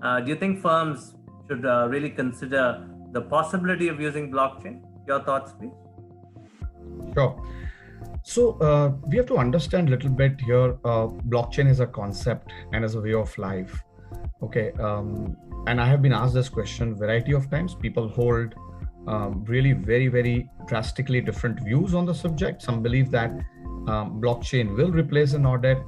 Do you think firms should really consider the possibility of using blockchain? Your thoughts, please. Sure. So we have to understand a little bit here. Blockchain is a concept and as a way of life. Okay. And I have been asked this question variety of times. People hold really very, very drastically different views on the subject. Some believe that blockchain will replace an audit.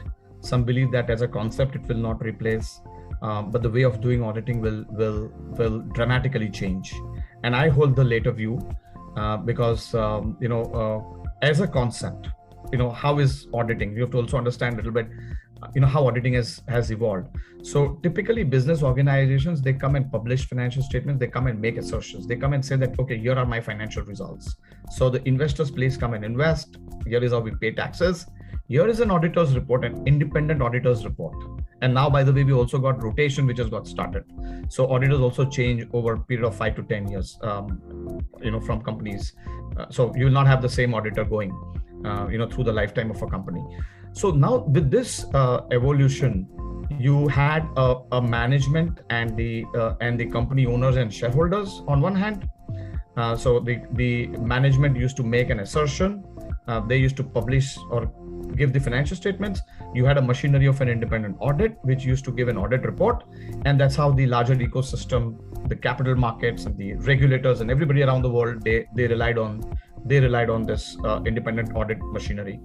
Some believe that as a concept, it will not replace. But the way of doing auditing will dramatically change. And I hold the later view because, as a concept, how is auditing? You have to also understand a little bit, how auditing has evolved. So typically business organizations, they come and publish financial statements, they come and make assertions. They come and say that, okay, here are my financial results. So the investors please come and invest. Here is how we pay taxes. Here is an auditor's report, an independent auditor's report. And now, by the way, we also got rotation, which has got started. So auditors also change over a period of 5 to 10 years, from companies. So you will not have the same auditor going, through the lifetime of a company. So now with this evolution, you had a management and the company owners and shareholders on one hand. So the management used to make an assertion. They used to publish or give the financial statements. You had a machinery of an independent audit, which used to give an audit report. And that's how the larger ecosystem, the capital markets and the regulators and everybody around the world, they relied on this independent audit machinery.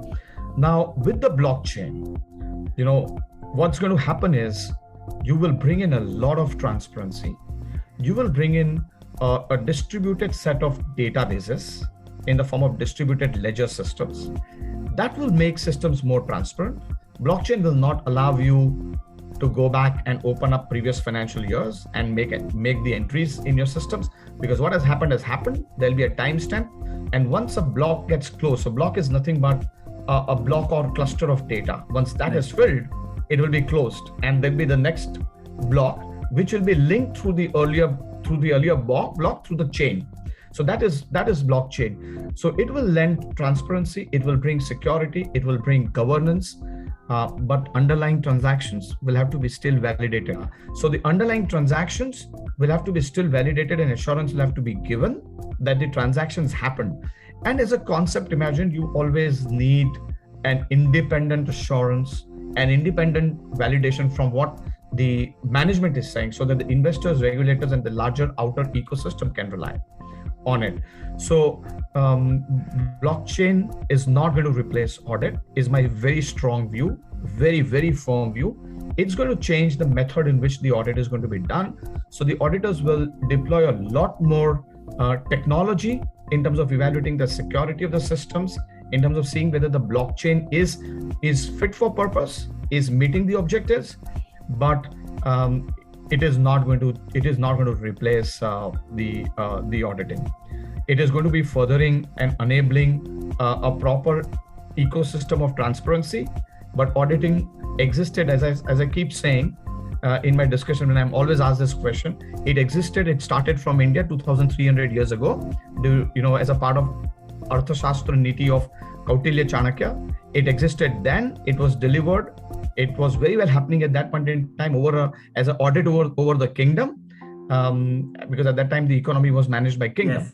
Now with the blockchain, what's going to happen is you will bring in a lot of transparency. You will bring in a distributed set of databases in the form of distributed ledger systems. That will make systems more transparent. Blockchain will not allow you to go back and open up previous financial years and make the entries in your systems, because what has happened. There'll be a timestamp, and once a block gets closed, a block is nothing but a block or cluster of data. Once that is filled, it will be closed, and there'll be the next block, which will be linked through the earlier block through the chain. So that is blockchain. So it will lend transparency, it will bring security, it will bring governance, but underlying transactions will have to be still validated. So the underlying transactions will have to be still validated, and assurance will have to be given that the transactions happen. And as a concept, imagine you always need an independent assurance, an independent validation from what the management is saying, so that the investors, regulators, and the larger outer ecosystem can rely on it. So blockchain is not going to replace audit, is my very strong view, very, very firm view. It's going to change the method in which the audit is going to be done. So the auditors will deploy a lot more technology in terms of evaluating the security of the systems, in terms of seeing whether the blockchain is fit for purpose, is meeting the objectives, but it is not going to replace the auditing. It is going to be furthering and enabling a proper ecosystem of transparency. But auditing existed, as I keep saying in my discussion, when I'm always asked this question, it started from India 2,300 years ago, as a part of Arthashastra Niti of Kautilya Chanakya. It existed then, it was delivered. It was very well happening at that point in time as an audit over the kingdom, because at that time the economy was managed by kingdom. Yes.